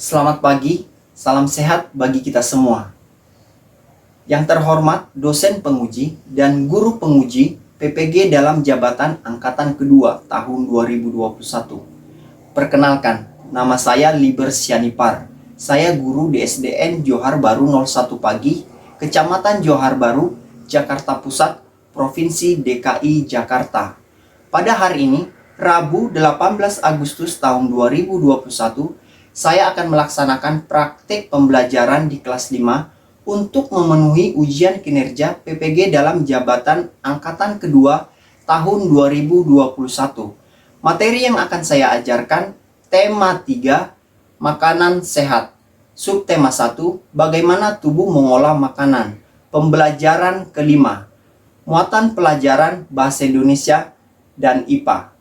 Selamat pagi, salam sehat bagi kita semua. Yang terhormat dosen penguji dan guru penguji PPG dalam jabatan angkatan kedua tahun 2021. Perkenalkan, nama saya Liber Sianipar. Saya guru di SDN Johar Baru 01 Pagi, Kecamatan Johar Baru, Jakarta Pusat, Provinsi DKI Jakarta. Pada hari ini, Rabu 18 Agustus tahun 2021, saya akan melaksanakan praktik pembelajaran di kelas 5 untuk memenuhi ujian kinerja PPG dalam jabatan angkatan kedua tahun 2021. Materi yang akan saya ajarkan, tema 3, makanan sehat. Subtema 1, bagaimana tubuh mengolah makanan. Pembelajaran kelima, muatan pelajaran Bahasa Indonesia dan IPA.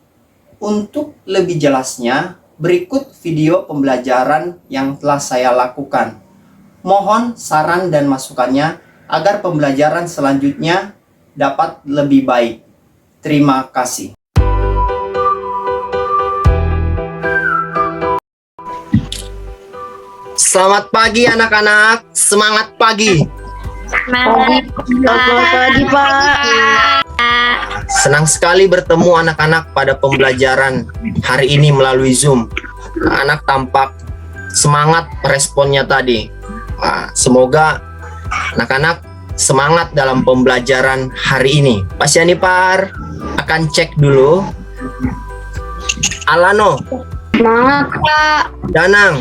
Untuk lebih jelasnya, berikut video pembelajaran yang telah saya lakukan. Mohon saran dan masukannya agar pembelajaran selanjutnya dapat lebih baik. Terima kasih. Selamat pagi anak-anak, semangat pagi. Selamat pagi, Pak. Senang sekali bertemu anak-anak pada pembelajaran hari ini melalui Zoom. Anak tampak semangat responnya tadi. Semoga anak-anak semangat dalam pembelajaran hari ini. Pak Sianipar akan cek dulu. Alano. Semangat, Pak. Danang.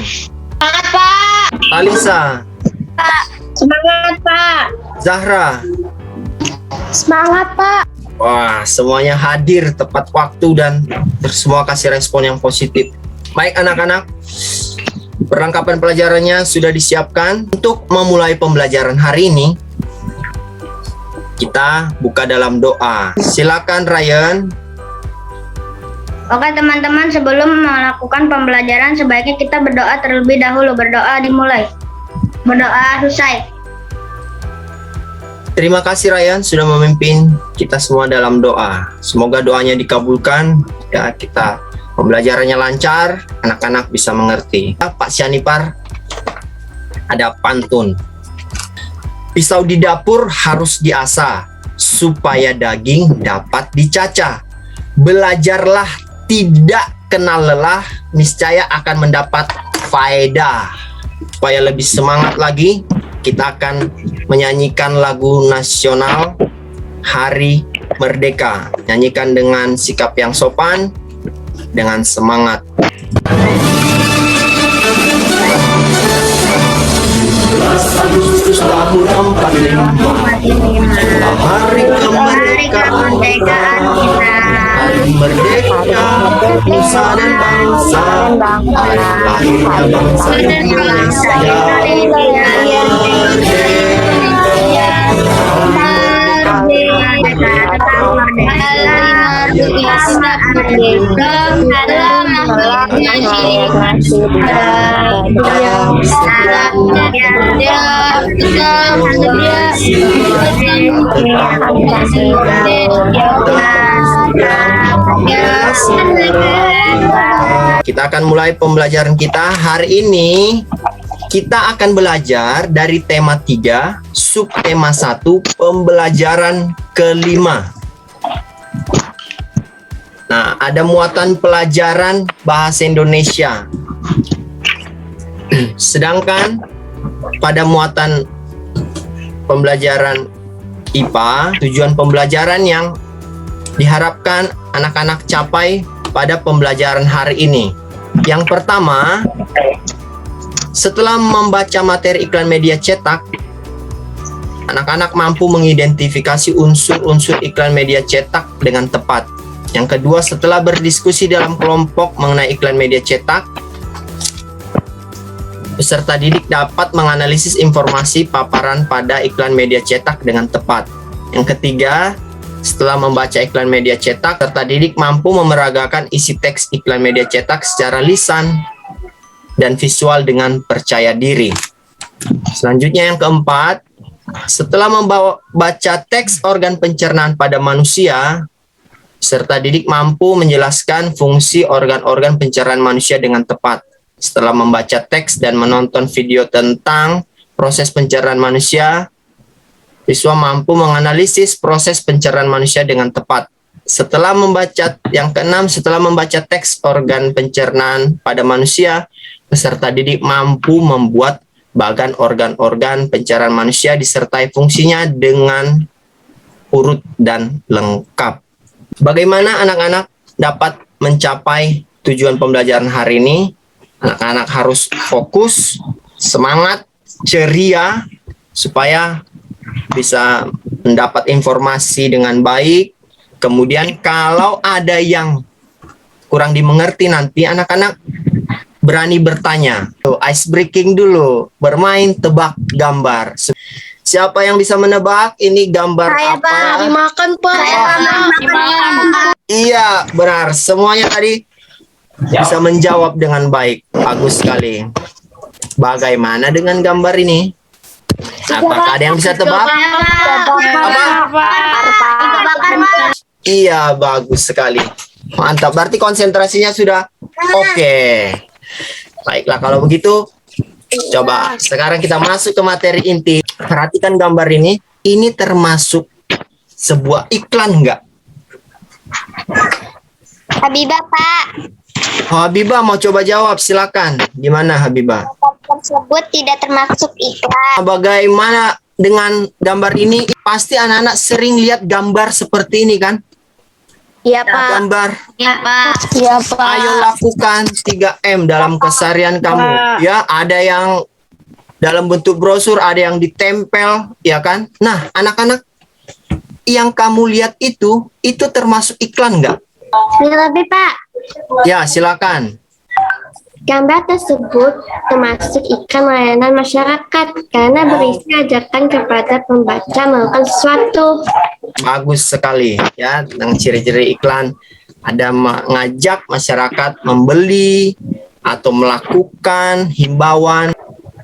Semangat, Pak. Alisa. Pak. Semangat, Pak. Zahra. Semangat, Pak. Wah, semuanya hadir tepat waktu dan semua kasih respon yang positif. Baik anak-anak, perlengkapan pelajarannya sudah disiapkan. Untuk memulai pembelajaran hari ini, kita buka dalam doa. Silakan Ryan. Oke teman-teman, sebelum melakukan pembelajaran sebaiknya kita berdoa terlebih dahulu. Berdoa dimulai. Berdoa selesai. Terima kasih Ryan sudah memimpin kita semua dalam doa. Semoga doanya dikabulkan, ya kita pembelajarannya lancar, anak-anak bisa mengerti. Pak Sianipar, ada pantun. Pisau di dapur harus diasah supaya daging dapat dicacah. Belajarlah tidak kenal lelah, niscaya akan mendapat faedah. Supaya lebih semangat lagi, kita akan menyanyikan lagu nasional Hari Merdeka. Nyanyikan dengan sikap yang sopan, dengan semangat. Agustus tahun 45, hari kemerdekaan kita. Hari merdeka, nusa dan bangsa. Hari lahirnya bangsa Indonesia. Kita akan mulai pembelajaran kita hari ini. Kita akan belajar dari tema 3, subtema 1, pembelajaran kelima. Nah, ada muatan pelajaran Bahasa Indonesia. Sedangkan pada muatan pembelajaran IPA, tujuan pembelajaran yang diharapkan anak-anak capai pada pembelajaran hari ini. Yang pertama, setelah membaca materi iklan media cetak, anak-anak mampu mengidentifikasi unsur-unsur iklan media cetak dengan tepat. Yang kedua, setelah berdiskusi dalam kelompok mengenai iklan media cetak, peserta didik dapat menganalisis informasi paparan pada iklan media cetak dengan tepat. Yang ketiga, setelah membaca iklan media cetak, peserta didik mampu memeragakan isi teks iklan media cetak secara lisan dan visual dengan percaya diri. Selanjutnya yang keempat, setelah membaca teks organ pencernaan pada manusia, peserta didik mampu menjelaskan fungsi organ-organ pencernaan manusia dengan tepat. Setelah membaca teks dan menonton video tentang proses pencernaan manusia, siswa mampu menganalisis proses pencernaan manusia dengan tepat. Setelah membaca setelah membaca teks organ pencernaan pada manusia, peserta didik mampu membuat bagan organ-organ pencernaan manusia disertai fungsinya dengan urut dan lengkap. Bagaimana anak-anak dapat mencapai tujuan pembelajaran hari ini? Anak-anak harus fokus, semangat, ceria, supaya bisa mendapat informasi dengan baik. Kemudian kalau ada yang kurang dimengerti, nanti anak-anak berani bertanya. Ice breaking dulu, bermain tebak gambar. Siapa yang bisa menebak ini gambar apa? Dimakan, Pak. Iya, benar. Semuanya tadi bisa menjawab dengan baik. Bagus sekali. Bagaimana dengan gambar ini? Apakah ada yang bisa tebak? Iya, bagus sekali. Mantap. Berarti konsentrasinya sudah oke. Baiklah, kalau begitu, coba sekarang kita masuk ke materi inti. Perhatikan gambar ini. Ini termasuk sebuah iklan enggak? Habibah, Pak. Habibah mau coba jawab, silakan. Gimana Habibah? Tersebut tidak termasuk iklan. Bagaimana dengan gambar ini? Pasti anak-anak sering lihat gambar seperti ini kan? Iya, Pak. Gambar. Iya, Pak. Iya, Pak. Ayo lakukan 3M dalam keseharian kamu. Ya, ada yang dalam bentuk brosur, ada yang ditempel, ya kan? Nah, anak-anak, yang kamu lihat itu termasuk iklan nggak? Lebih, Pak. Ya, silakan. Gambar tersebut termasuk iklan layanan masyarakat karena berisi ajakan kepada pembaca melakukan sesuatu. Bagus sekali ya, tentang ciri-ciri iklan. Ada mengajak masyarakat membeli atau melakukan himbauan.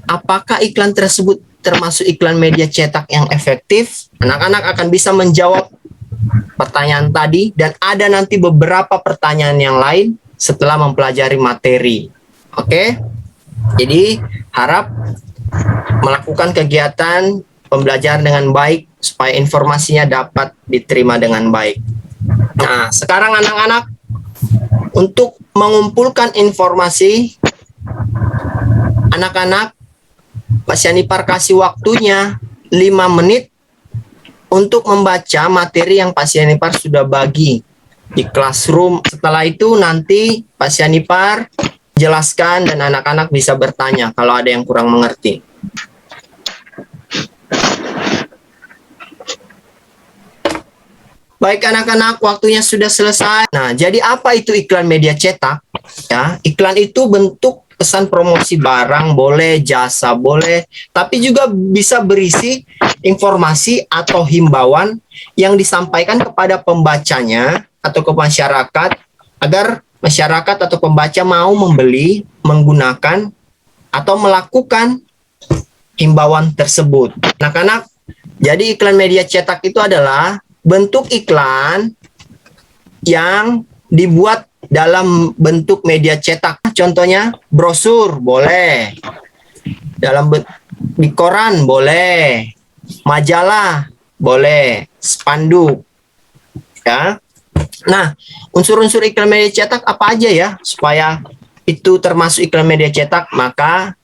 Apakah iklan tersebut termasuk iklan media cetak yang efektif? Anak-anak akan bisa menjawab pertanyaan tadi, dan ada nanti beberapa pertanyaan yang lain setelah mempelajari materi. Oke? Jadi harap melakukan kegiatan pembelajaran dengan baik supaya informasinya dapat diterima dengan baik. Nah, sekarang anak-anak, untuk mengumpulkan informasi, anak-anak, Pak Sianipar kasih waktunya 5 menit untuk membaca materi yang Pak Sianipar sudah bagi di classroom. Setelah itu nanti Pak Sianipar jelaskan dan anak-anak bisa bertanya kalau ada yang kurang mengerti. Baik anak-anak, waktunya sudah selesai. Nah, jadi apa itu iklan media cetak? Ya, iklan itu bentuk pesan promosi barang, boleh, jasa, boleh, tapi juga bisa berisi informasi atau himbauan yang disampaikan kepada pembacanya atau ke masyarakat agar masyarakat atau pembaca mau membeli, menggunakan, atau melakukan himbauan tersebut. Anak-anak, jadi iklan media cetak itu adalah bentuk iklan yang dibuat dalam bentuk media cetak. Contohnya brosur boleh, di koran boleh, majalah boleh, spanduk. Ya. Nah, unsur-unsur iklan media cetak apa aja ya supaya itu termasuk iklan media cetak? Maka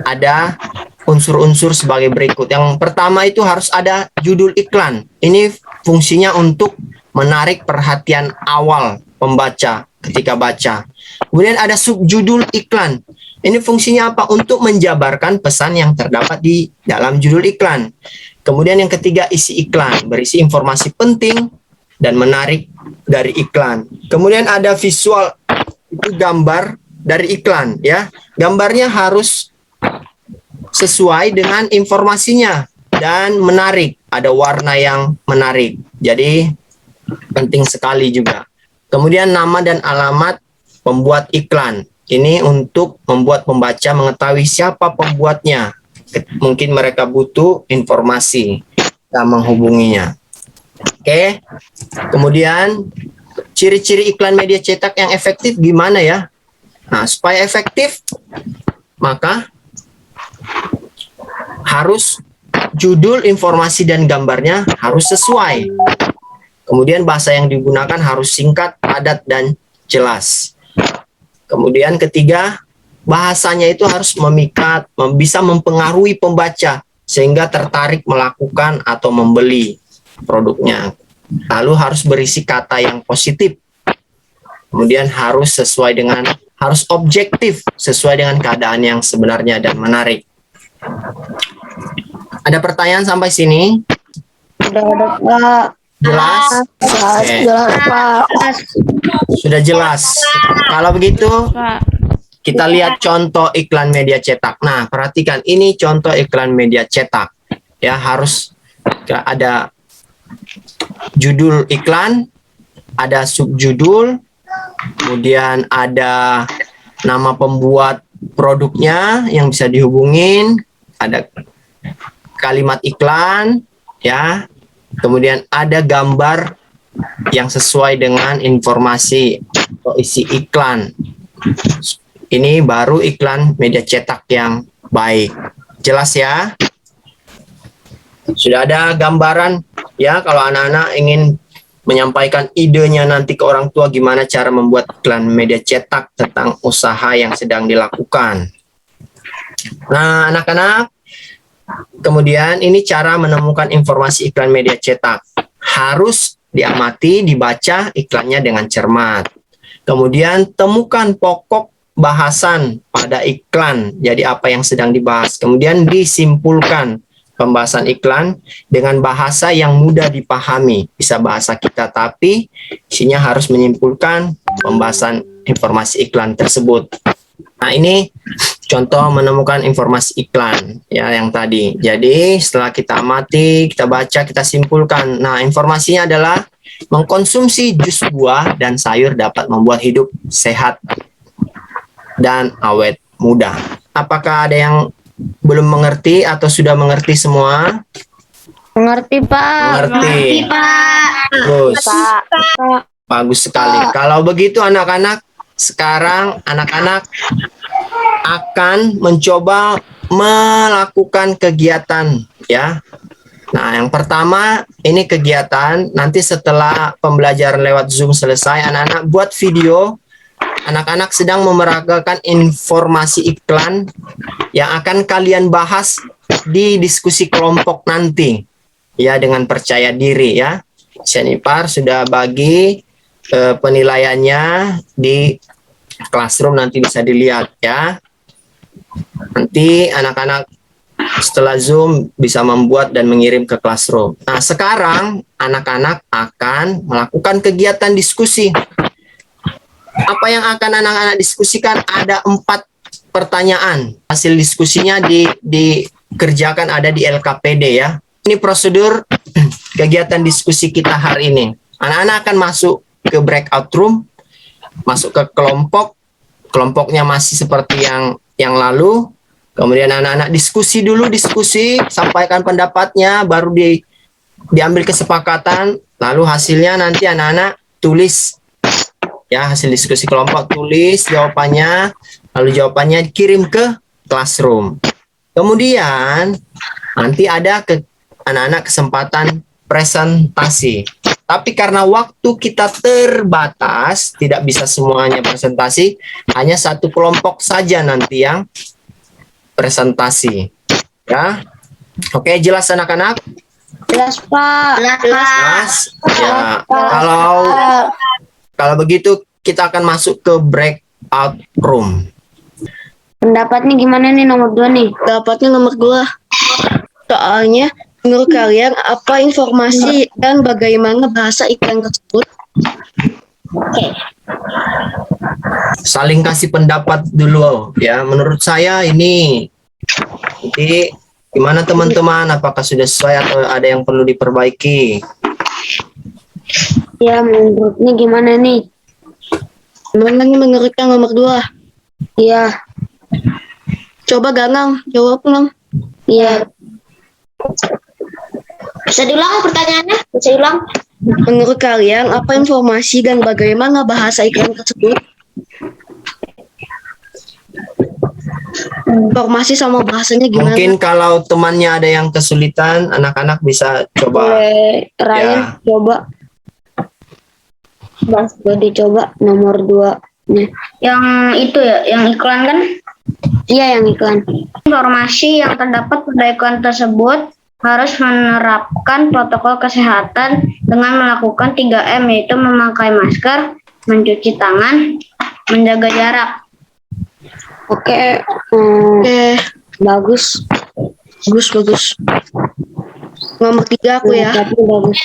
ada unsur-unsur sebagai berikut. Yang pertama itu harus ada judul iklan. Ini fungsinya untuk menarik perhatian awal pembaca ketika baca. Kemudian ada subjudul iklan. Ini fungsinya apa? Untuk menjabarkan pesan yang terdapat di dalam judul iklan. Kemudian yang ketiga, isi iklan, berisi informasi penting dan menarik dari iklan. Kemudian ada visual, itu gambar dari iklan ya. Gambarnya harus sesuai dengan informasinya dan menarik, ada warna yang menarik. Jadi penting sekali juga. Kemudian nama dan alamat pembuat iklan. Ini untuk membuat pembaca mengetahui siapa pembuatnya. Mungkin mereka butuh informasi dan menghubunginya. Oke. Kemudian ciri-ciri iklan media cetak yang efektif gimana ya? Nah, supaya efektif, maka harus judul, informasi, dan gambarnya harus sesuai. Kemudian bahasa yang digunakan harus singkat, padat, dan jelas. Kemudian ketiga, bahasanya itu harus memikat, bisa mempengaruhi pembaca sehingga tertarik melakukan atau membeli produknya. Lalu harus berisi kata yang positif. Kemudian harus harus objektif, sesuai dengan keadaan yang sebenarnya dan menarik. Ada pertanyaan sampai sini? Udah ada, Pak. Jelas? Oke. Jelas, Pak. Sudah jelas. Kalau begitu, kita lihat contoh iklan media cetak. Nah, perhatikan ini contoh iklan media cetak. Ya, harus ada judul iklan, ada subjudul, kemudian ada nama pembuat produknya yang bisa dihubungin, ada kalimat iklan, ya. Kemudian ada gambar yang sesuai dengan informasi atau isi iklan. Ini baru iklan media cetak yang baik. Jelas ya? Sudah ada gambaran ya kalau anak-anak ingin menyampaikan idenya nanti ke orang tua gimana cara membuat iklan media cetak tentang usaha yang sedang dilakukan. Nah, anak-anak, kemudian ini cara menemukan informasi iklan media cetak. Harus diamati, dibaca iklannya dengan cermat. Kemudian temukan pokok bahasan pada iklan, jadi apa yang sedang dibahas. Kemudian disimpulkan pembahasan iklan dengan bahasa yang mudah dipahami. Bisa bahasa kita, tapi isinya harus menyimpulkan pembahasan informasi iklan tersebut. Nah, ini contoh menemukan informasi iklan ya yang tadi. Jadi setelah kita amati, kita baca, kita simpulkan. Nah, informasinya adalah mengkonsumsi jus buah dan sayur dapat membuat hidup sehat dan awet muda. Apakah ada yang belum mengerti atau sudah mengerti semua? Mengerti, Pak. Mengerti. Pak. Bagus. Pak. Bagus sekali. Kalau begitu anak-anak, sekarang anak-anak akan mencoba melakukan kegiatan ya. Nah, yang pertama ini kegiatan, nanti setelah pembelajaran lewat Zoom selesai, anak-anak buat video. Anak-anak sedang memeragakan informasi iklan yang akan kalian bahas di diskusi kelompok nanti. Ya, dengan percaya diri ya. Senipar sudah bagi penilaiannya di Classroom, nanti bisa dilihat ya. Nanti anak-anak setelah Zoom bisa membuat dan mengirim ke Classroom. Nah, sekarang anak-anak akan melakukan kegiatan diskusi. Apa yang akan anak-anak diskusikan? Ada 4 pertanyaan. Hasil diskusinya dikerjakan ada di LKPD ya. Ini prosedur kegiatan diskusi kita hari ini. Anak-anak akan masuk ke breakout room, masuk ke kelompok. Kelompoknya masih seperti yang lalu. Kemudian anak-anak diskusi dulu, sampaikan pendapatnya, baru diambil kesepakatan, lalu hasilnya nanti anak-anak tulis. Ya, hasil diskusi kelompok, tulis jawabannya, lalu jawabannya kirim ke Classroom. Kemudian nanti ada anak-anak kesempatan presentasi. Tapi karena waktu kita terbatas, tidak bisa semuanya presentasi, hanya satu kelompok saja nanti yang presentasi. Ya. Oke, jelas anak-anak? Jelas, Pak. Jelas. Ya, kalau begitu kita akan masuk ke breakout room. Pendapatnya gimana nih nomor 2 nih? Dapatnya nomor 2. Soalnya menurut kalian apa informasi dan bagaimana bahasa iklan tersebut? Saling kasih pendapat dulu ya. Menurut saya ini. Jadi gimana teman-teman? Apakah sudah sesuai atau ada yang perlu diperbaiki? Ya, menurutnya gimana nih? Gimana nih menurut yang nomor 2? Iya. Coba Ganang, jawab Gang. Iya. Bisa diulang pertanyaannya? Bisa diulang? Menurut kalian apa informasi dan bagaimana bahasa iklan tersebut? informasi sama bahasanya gimana? Mungkin kalau temannya ada yang kesulitan, anak-anak bisa coba. Boleh Ryan Ya. coba. Mas, boleh dicoba nomor 2. Yang itu ya, yang iklan kan? Iya, yang iklan. Informasi yang terdapat pada iklan tersebut harus menerapkan protokol kesehatan dengan melakukan 3M, yaitu memakai masker, mencuci tangan, menjaga jarak. Oke, Oke, bagus. bagus. Nomor 3 aku ya. Tapi bagus.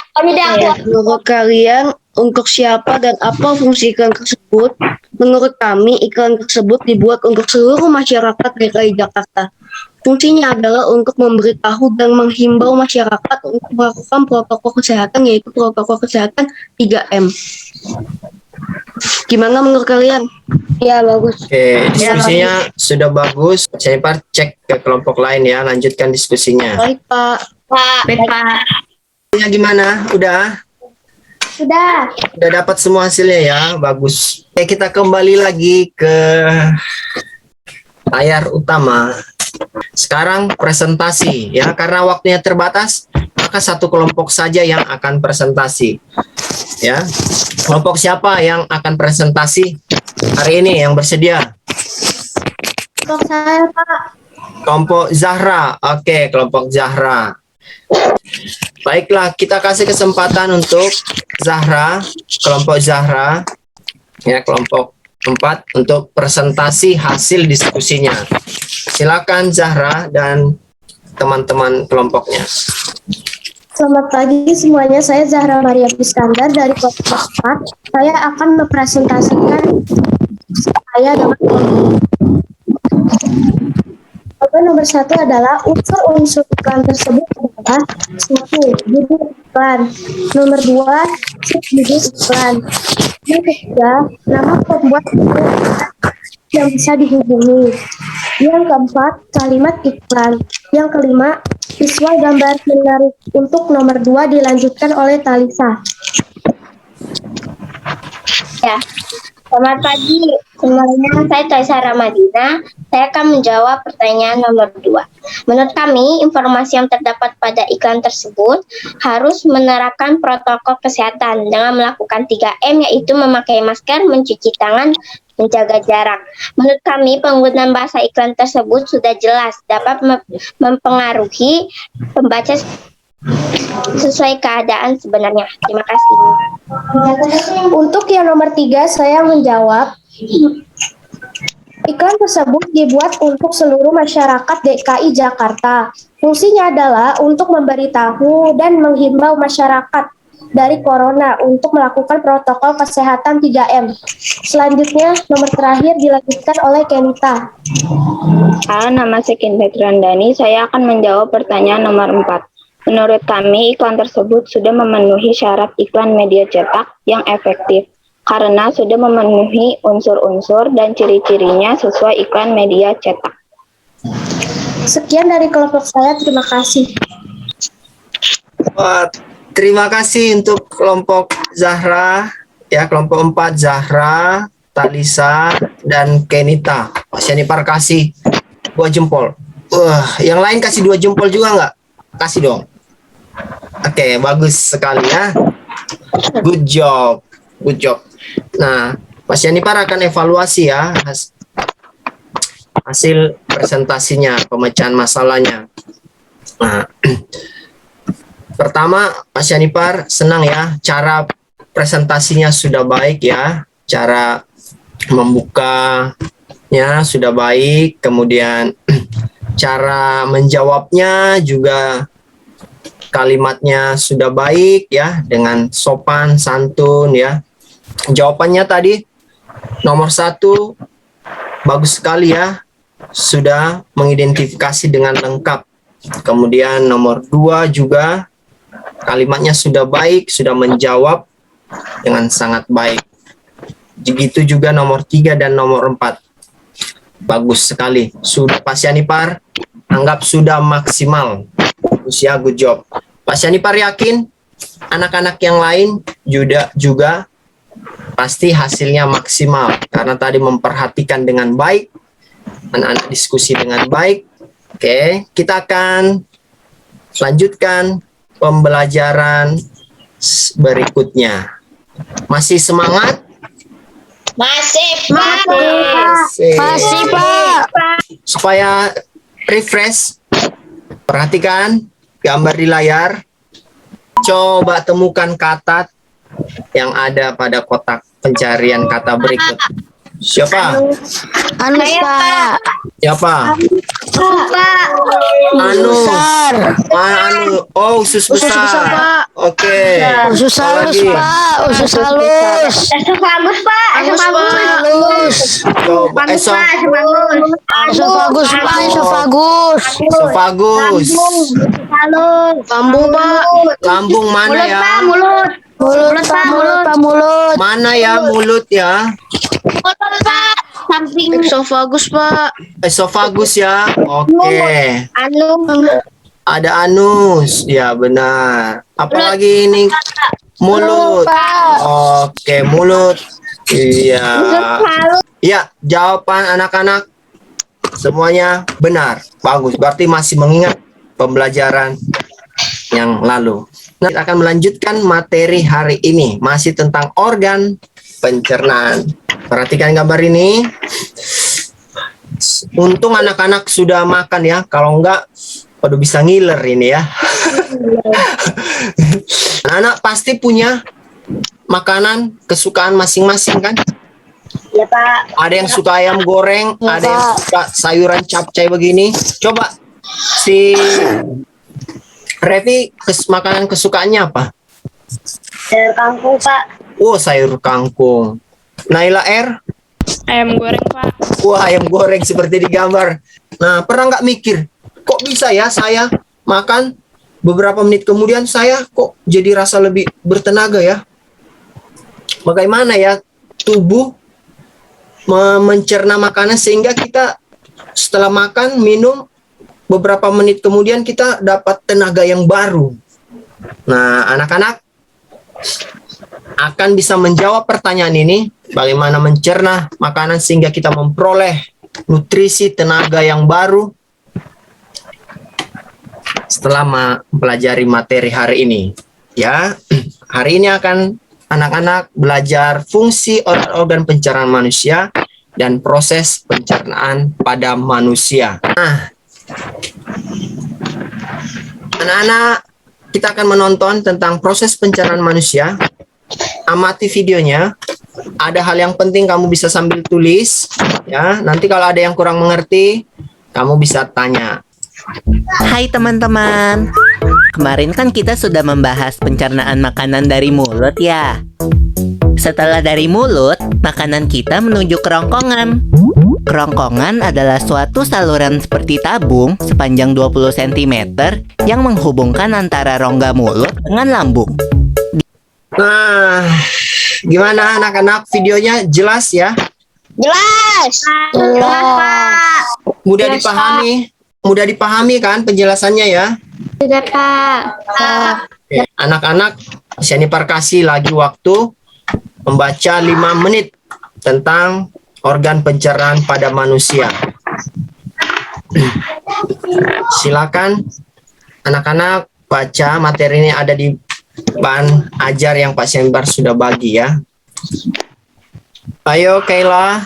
Menurut kalian, untuk siapa dan apa fungsi iklan tersebut? Menurut kami, iklan tersebut dibuat untuk seluruh masyarakat DKI Jakarta. Fungsinya adalah untuk memberitahu dan menghimbau masyarakat untuk melakukan protokol kesehatan, yaitu protokol kesehatan 3M. Gimana menurut kalian? Iya, bagus. Oke, diskusinya sudah bagus. Saya cek ke kelompok lain ya, lanjutkan diskusinya. Baik, Pak. Baik, Pak. Ya, gimana? Udah? Sudah. Udah dapat semua hasilnya ya, bagus. Oke, kita kembali lagi ke layar utama. Sekarang presentasi ya, karena waktunya terbatas, maka satu kelompok saja yang akan presentasi. Ya, kelompok siapa yang akan presentasi hari ini yang bersedia? Untuk saya, Pak. Kelompok Zahra. Oke, kelompok Zahra. Baiklah, kita kasih kesempatan untuk Zahra, kelompok Zahra, ya kelompok 4 untuk presentasi hasil diskusinya. Silakan Zahra dan teman-teman kelompoknya. Selamat pagi semuanya, saya Zahra Maria Iskandar dari kelompok 4. Saya akan mempresentasikan saya dengan nomor 1 adalah unsur-unsur iklan tersebut adalah 1. Judul iklan. Nomor 2, subjudul iklan. Yang ketiga, nama pembuat iklan yang bisa dihubungi. Yang keempat, kalimat iklan. Yang kelima, visual gambar menarik. Untuk nomor 2 dilanjutkan oleh Talisa. Ya, selamat pagi semuanya. Saya Talisa Ramadina. Saya akan menjawab pertanyaan nomor 2. Menurut kami, informasi yang terdapat pada iklan tersebut harus menerapkan protokol kesehatan dengan melakukan 3M, yaitu memakai masker, mencuci tangan, menjaga jarak. Menurut kami, penggunaan bahasa iklan tersebut sudah jelas dapat mempengaruhi pembaca sesuai keadaan sebenarnya. Terima kasih. Untuk yang nomor 3, saya menjawab. Iklan tersebut dibuat untuk seluruh masyarakat DKI Jakarta. Fungsinya adalah untuk memberitahu dan menghimbau masyarakat dari corona untuk melakukan protokol kesehatan 3M. Selanjutnya, nomor terakhir dilanjutkan oleh Kenita. Halo, nama saya Kinta Randani. Saya akan menjawab pertanyaan nomor 4. Menurut kami, iklan tersebut sudah memenuhi syarat iklan media cetak yang efektif karena sudah memenuhi unsur-unsur dan ciri-cirinya sesuai iklan media cetak. Sekian dari kelompok saya, terima kasih. Wah, terima kasih untuk kelompok Zahra, ya kelompok 4 Zahra, Talisa, dan Kenita. Mas Yanipar kasih 2 jempol. Yang lain kasih 2 jempol juga nggak? Kasih dong. Oke, bagus sekali ya. Good job. Good job. Nah, Mas Yanipar akan evaluasi ya hasil presentasinya, pemecahan masalahnya. Nah, pertama, Mas Yanipar senang ya, cara presentasinya sudah baik ya, cara membukanya sudah baik, kemudian cara menjawabnya juga kalimatnya sudah baik ya, dengan sopan, santun ya. Jawabannya tadi nomor 1 bagus sekali ya, sudah mengidentifikasi dengan lengkap. Kemudian nomor 2 juga kalimatnya sudah baik, sudah menjawab dengan sangat baik. Begitu juga nomor 3 dan nomor 4. Bagus sekali. Sudah Pak Yanipar anggap sudah maksimal. Usia good job. Pak Yanipar yakin anak-anak yang lain juga pasti hasilnya maksimal karena tadi memperhatikan dengan baik anak-anak diskusi dengan baik. Oke, kita akan lanjutkan pembelajaran berikutnya. Masih semangat? Masih, Pak. Masih, Pak. Supaya refresh, perhatikan gambar di layar. Coba temukan kata yang ada pada kotak pencarian kata berikut. Siapa? Anus, Pak. Siapa? Pak. Anus. Besar. Anu. Oh, usus Usus besar, besar. Pak. Oke. Usus Apa halus, lagi? Pak. Usus halus. Esofagus, Pak. Anus, Pak. Halus. Coba Esofagus. Esofagus, Pak. Esofagus. Esofagus. Halus. Lambung, Pak. Lambung mana ya? Mulut. Mulut, Pak. Mulut, Pak. Mulut. Mana ya mulut ya? Mulut, Pak. Samping Esofagus, Pak. Esofagus ya. Oke. anu. Ada anus. Ya, benar. Apalagi ini? Mulut. Oke, mulut. Iya. Halus. Ya, jawaban anak-anak semuanya benar. Bagus. Berarti masih mengingat pembelajaran yang lalu. Nah, kita akan melanjutkan materi hari ini. Masih tentang organ pencernaan. Perhatikan gambar ini. Untung anak-anak sudah makan ya. Kalau enggak, waduh bisa ngiler ini ya. Anak-anak pasti punya makanan kesukaan masing-masing kan? Ya, Pak. Ada yang suka ayam goreng, Ya, ada yang Pak. suka sayuran capcay begini. Coba si Revi makanan kesukaannya apa? Sayur kangkung, Pak. Oh, sayur kangkung. Naila R? Ayam goreng, Pak. Wah, ayam goreng seperti di gambar. Nah, pernah nggak mikir, kok bisa ya saya makan beberapa menit kemudian saya kok jadi rasa lebih bertenaga ya? Bagaimana ya tubuh mencerna makanan sehingga kita setelah makan, minum, beberapa menit kemudian kita dapat tenaga yang baru. Nah, anak-anak akan bisa menjawab pertanyaan ini, bagaimana mencerna makanan sehingga kita memperoleh nutrisi tenaga yang baru setelah mempelajari materi hari ini. Ya, hari ini akan anak-anak belajar fungsi organ pencernaan manusia dan proses pencernaan pada manusia. Nah, anak-anak, kita akan menonton tentang proses pencernaan manusia. Amati videonya. Ada hal yang penting kamu bisa sambil tulis ya. Nanti kalau ada yang kurang mengerti, kamu bisa tanya. Hai teman-teman, kemarin kan kita sudah membahas pencernaan makanan dari mulut ya. Setelah dari mulut, makanan kita menuju kerongkongan. Kerongkongan adalah suatu saluran seperti tabung sepanjang 20 cm yang menghubungkan antara rongga mulut dengan lambung. Nah, gimana anak-anak, videonya jelas ya? Jelas. Jelas, Pak. Mudah dipahami? Mudah dipahami kan penjelasannya ya? Sudah, Pak. Oke, anak-anak, Syanipar kasih lagi waktu membaca 5 menit tentang organ pencernaan pada manusia. Silakan anak-anak baca materi ini, ada di bahan ajar yang Pak Syanipar sudah bagi ya. Ayo Kayla.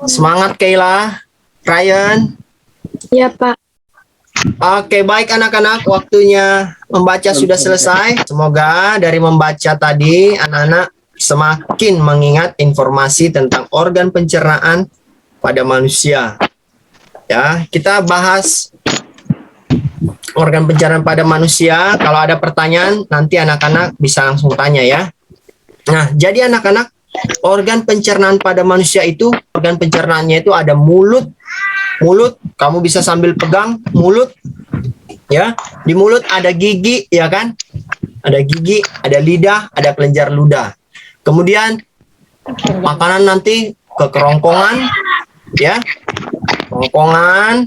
Semangat Kayla. Ryan. Ya, Pak. Oke, baik anak-anak, waktunya membaca sudah selesai. Semoga dari membaca tadi anak-anak semakin mengingat informasi tentang organ pencernaan pada manusia. Ya, kita bahas organ pencernaan pada manusia. Kalau ada pertanyaan, nanti anak-anak bisa langsung tanya ya. Nah, jadi anak-anak, organ pencernaan pada manusia itu, organ pencernaannya itu ada mulut. Mulut, kamu bisa sambil pegang mulut. Ya, di mulut ada gigi, ya kan? Ada gigi, ada lidah, ada kelenjar ludah. Kemudian makanan nanti ke kerongkongan, ya. Kerongkongan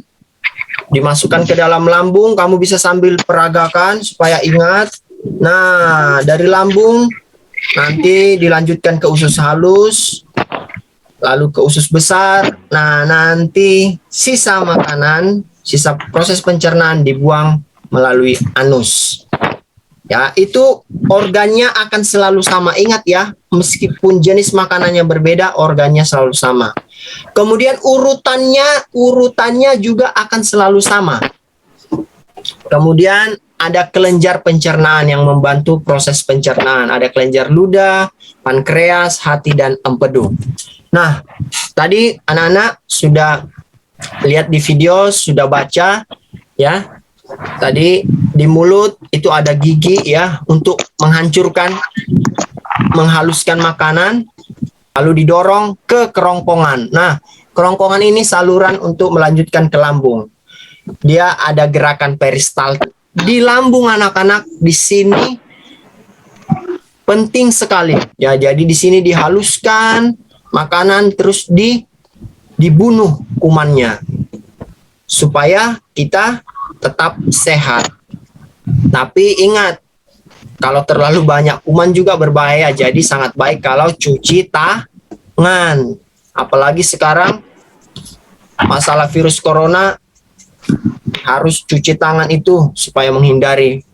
dimasukkan ke dalam lambung, kamu bisa sambil peragakan supaya ingat. Nah, dari lambung nanti dilanjutkan ke usus halus. lalu ke usus besar. Nah, nanti sisa makanan, sisa proses pencernaan dibuang melalui anus. Ya, itu organnya akan selalu sama. Ingat ya, meskipun jenis makanannya berbeda, organnya selalu sama. Kemudian urutannya juga akan selalu sama. Kemudian ada kelenjar pencernaan yang membantu proses pencernaan. Ada kelenjar ludah, pankreas, hati, dan empedu. Nah, tadi anak-anak sudah lihat di video, sudah baca ya. Tadi di mulut itu ada gigi ya untuk menghancurkan, menghaluskan makanan, lalu didorong ke kerongkongan. Nah, kerongkongan ini saluran untuk melanjutkan ke lambung. Dia ada gerakan peristaltik di lambung anak-anak. Di sini penting sekali ya. Jadi di sini dihaluskan makanan, terus dibunuh kumannya supaya kita tetap sehat. Tapi ingat, kalau terlalu banyak kuman juga berbahaya. Jadi sangat baik kalau cuci tangan. Apalagi sekarang masalah virus corona, harus cuci tangan itu supaya menghindari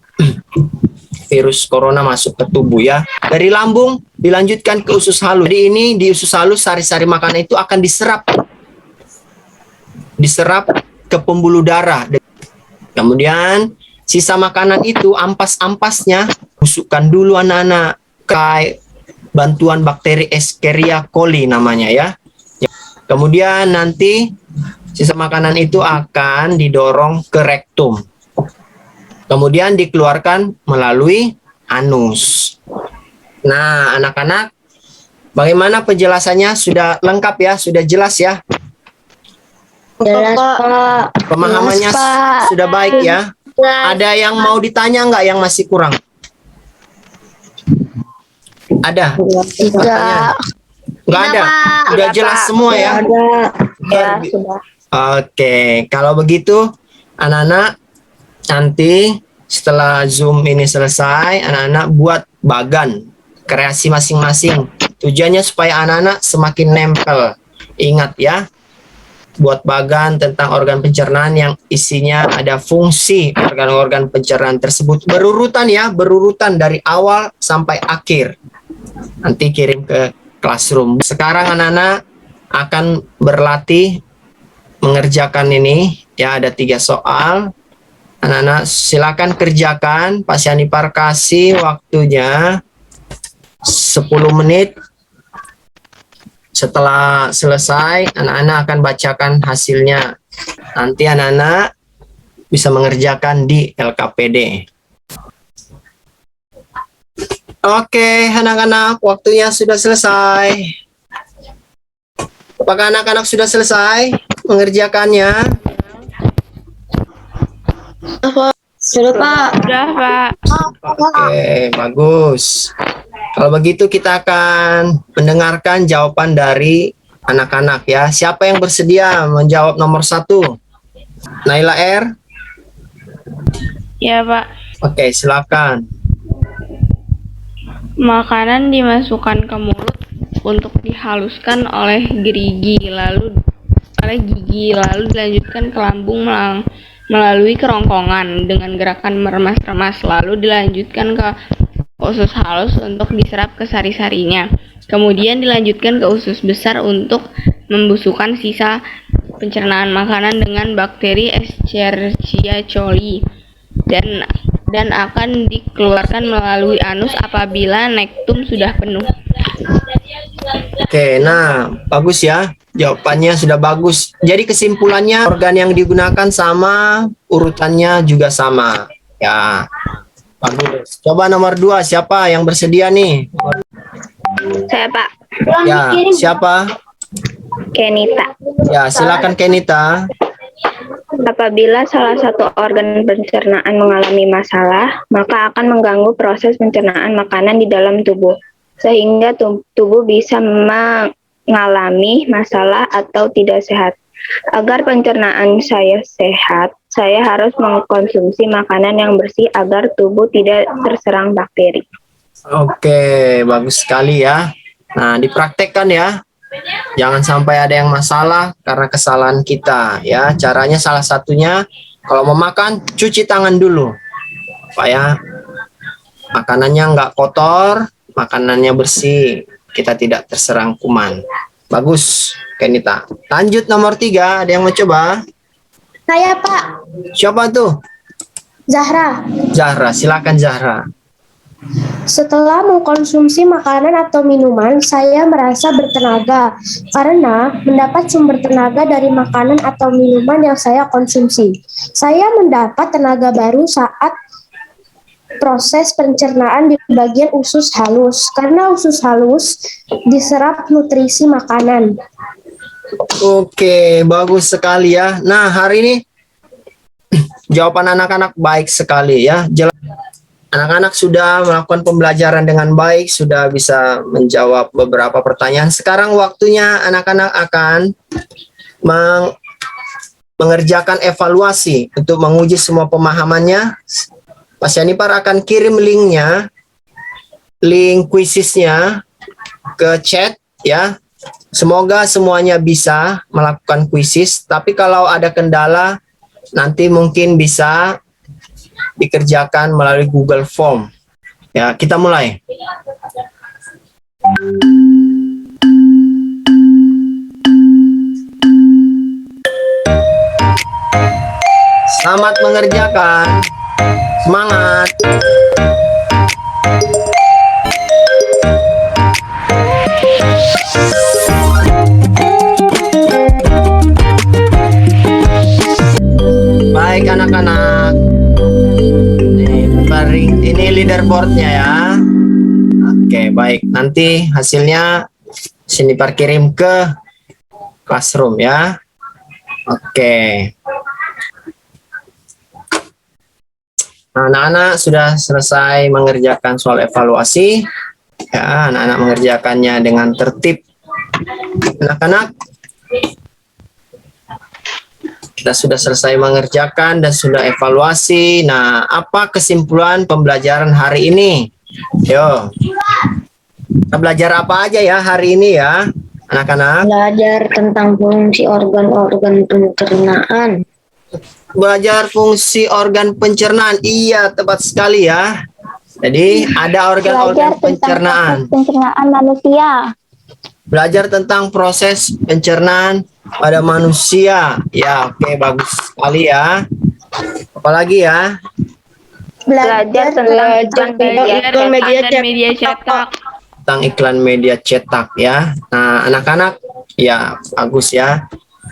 virus corona masuk ke tubuh ya. Dari lambung dilanjutkan ke usus halus. Jadi ini di usus halus sari-sari makanan itu akan diserap ke pembuluh darah. Kemudian sisa makanan itu ampas-ampasnya busukkan dulu anak-anak kayak bantuan bakteri Escherichia coli namanya ya. Kemudian nanti sisa makanan itu akan didorong ke rektum. Kemudian dikeluarkan melalui anus. Nah, anak-anak, bagaimana penjelasannya? Sudah lengkap ya? Sudah jelas ya? Jelas, Pak. Pemahamannya Jelas, Pak. sudah baik ya? Ada yang mau ditanya nggak yang masih kurang? Ada? Tidak. Nggak ada? Udah jelas semua ya? Ya, sudah. Oke, kalau begitu anak-anak nanti setelah Zoom ini selesai, anak-anak buat bagan kreasi masing-masing. Tujuannya supaya anak-anak semakin nempel. Ingat ya, buat bagan tentang organ pencernaan yang isinya ada fungsi organ-organ pencernaan tersebut. Berurutan ya, berurutan dari awal sampai akhir. Nanti kirim ke classroom. Sekarang anak-anak akan berlatih mengerjakan ini. Ya, ada 3 soal. Anak-anak silakan kerjakan. Pak Syanipar kasih waktunya 10 menit. Setelah selesai, anak-anak akan bacakan hasilnya. Nanti anak-anak bisa mengerjakan di LKPD. Oke, anak-anak, waktunya sudah selesai. Apakah anak-anak sudah selesai mengerjakannya? Sudah, Pak. Udah, Pak. Oke, bagus. Kalau begitu kita akan mendengarkan jawaban dari anak-anak ya. Siapa yang bersedia menjawab nomor 1? Naila R? Ya, Pak. Oke, silakan. Makanan dimasukkan ke mulut untuk dihaluskan oleh gigi, lalu dilanjutkan ke lambung melalui kerongkongan dengan gerakan meremas-remas, lalu dilanjutkan ke usus halus untuk diserap ke sari-sarinya. Kemudian dilanjutkan ke usus besar untuk membusukkan sisa pencernaan makanan dengan bakteri Escherichia coli dan akan dikeluarkan melalui anus apabila nektum sudah penuh. Oke, nah bagus ya. Jawabannya sudah bagus. Jadi kesimpulannya organ yang digunakan sama, urutannya juga sama. Ya, bagus. Coba nomor 2, siapa yang bersedia nih? Saya, Pak. Ya, siapa? Kenita. Ya, silakan Kenita. Apabila salah satu organ pencernaan mengalami masalah, maka akan mengganggu proses pencernaan makanan di dalam tubuh, sehingga tubuh bisa mengalami masalah atau tidak sehat. Agar pencernaan saya sehat, saya harus mengkonsumsi makanan yang bersih agar tubuh tidak terserang bakteri. Oke, bagus sekali ya. Nah, dipraktekkan ya. Jangan sampai ada yang masalah karena kesalahan kita ya. Caranya salah satunya kalau mau makan cuci tangan dulu supaya makanannya nggak kotor, makanannya bersih, kita tidak terserang kuman. Bagus, Kenita. Lanjut nomor 3, ada yang mau coba? Saya Pak, Siapa tuh? Zahra. Zahra, silakan Zahra. Setelah mengkonsumsi makanan atau minuman, saya merasa bertenaga karena mendapat sumber tenaga dari makanan atau minuman yang saya konsumsi. Saya mendapat tenaga baru saat proses pencernaan di bagian usus halus karena usus halus diserap nutrisi makanan. Oke, bagus sekali ya. Nah, hari ini jawaban anak-anak baik sekali ya. Anak-anak sudah melakukan pembelajaran dengan baik, sudah bisa menjawab beberapa pertanyaan. Sekarang waktunya anak-anak akan mengerjakan evaluasi untuk menguji semua pemahamannya. Pak Syanipar akan kirim linknya, link kuisisnya ke chat ya. Semoga semuanya bisa melakukan kuisis, tapi kalau ada kendala nanti mungkin bisa dikerjakan melalui Google Form. Ya, kita mulai. Selamat mengerjakan. Semangat. Baik anak-anak. Ini leaderboardnya ya. Oke, baik. Nanti hasilnya Syanipar kirim ke classroom ya. Oke. Nah, anak-anak sudah selesai mengerjakan soal evaluasi. Ya, anak-anak mengerjakannya dengan tertib. Anak-anak, kita sudah selesai mengerjakan dan sudah evaluasi. Nah, apa kesimpulan pembelajaran hari ini? Yo, kita belajar apa aja ya hari ini ya, anak-anak? Belajar tentang fungsi organ-organ pencernaan. Belajar fungsi organ pencernaan. Iya, tepat sekali ya. Jadi ada organ-organ pencernaan. Pencernaan manusia. Belajar tentang proses pencernaan pada manusia. Ya, oke, bagus sekali ya. Apalagi ya? Belajar tentang Iklan media cetak. Tentang iklan media cetak ya. Nah, anak-anak, ya bagus ya.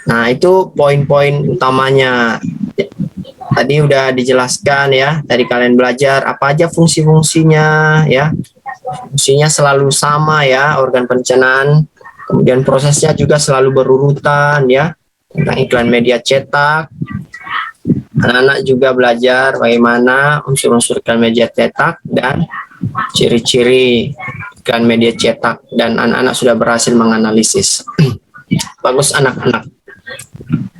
Nah, itu poin-poin utamanya. Tadi udah dijelaskan ya. Tadi kalian belajar apa aja fungsi-fungsinya ya. Fungsinya selalu sama ya, organ pencernaan. Kemudian prosesnya juga selalu berurutan ya. Tentang iklan media cetak. Anak-anak juga belajar bagaimana unsur-unsur iklan media cetak dan ciri-ciri iklan media cetak. Dan anak-anak sudah berhasil menganalisis. Bagus anak-anak.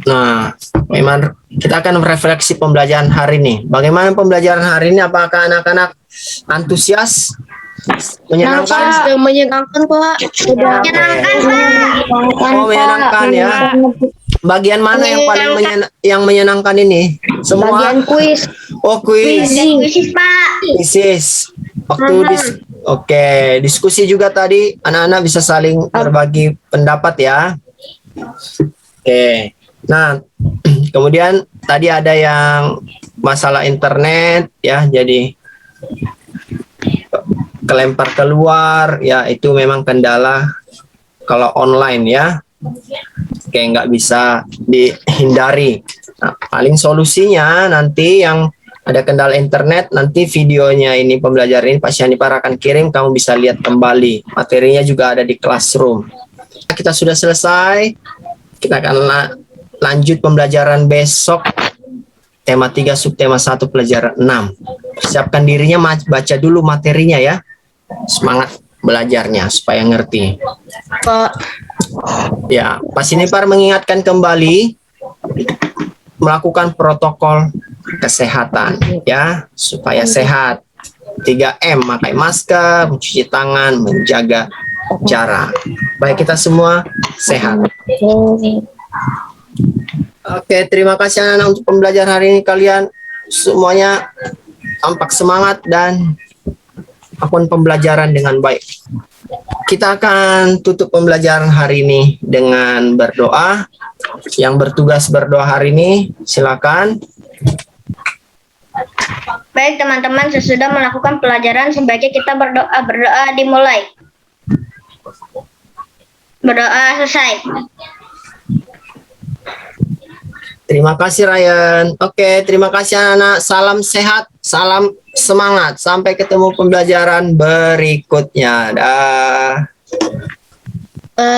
Nah, memang kita akan merefleksi pembelajaran hari ini. Bagaimana pembelajaran hari ini? Apakah anak-anak antusias? Menyenangkan? Menyenangkan Pak. Oh, menyenangkan ya. Bagian mana yang paling menyenangkan ini? Semua? Bagian kuis. Oh, kuis. Kuis. Oke, diskusi juga tadi. Anak-anak bisa saling berbagi pendapat ya. Oke. Nah, kemudian tadi ada yang masalah internet ya, jadi kelempar keluar ya, itu memang kendala kalau online ya. Oke, nggak bisa dihindari. Nah, paling solusinya nanti yang ada kendala internet, nanti videonya ini pembelajaran ini Pak Syanipar akan kirim, kamu bisa lihat kembali. Materinya juga ada di classroom. Kita sudah selesai. Kita akan lanjut pembelajaran besok. Tema 3 subtema 1 pelajaran 6. Persiapkan dirinya, baca dulu materinya ya. Semangat belajarnya supaya ngerti. Pak. Ya, Pak Syanipar mengingatkan kembali melakukan protokol kesehatan ya, supaya sehat. 3M, pakai masker, mencuci tangan, menjaga cara. Baik, kita semua sehat. Oke, terima kasih anak-anak untuk pembelajaran hari ini. Kalian semuanya tampak semangat dan melakukan pembelajaran dengan baik. Kita akan tutup pembelajaran hari ini dengan berdoa. Yang bertugas berdoa hari ini, silakan. Baik teman-teman, sesudah melakukan pelajaran sebaiknya kita berdoa. Berdoa dimulai. Berdoa selesai. Terima kasih Ryan. Oke, terima kasih anak-anak. Salam sehat, salam semangat. Sampai ketemu pembelajaran berikutnya. Dah.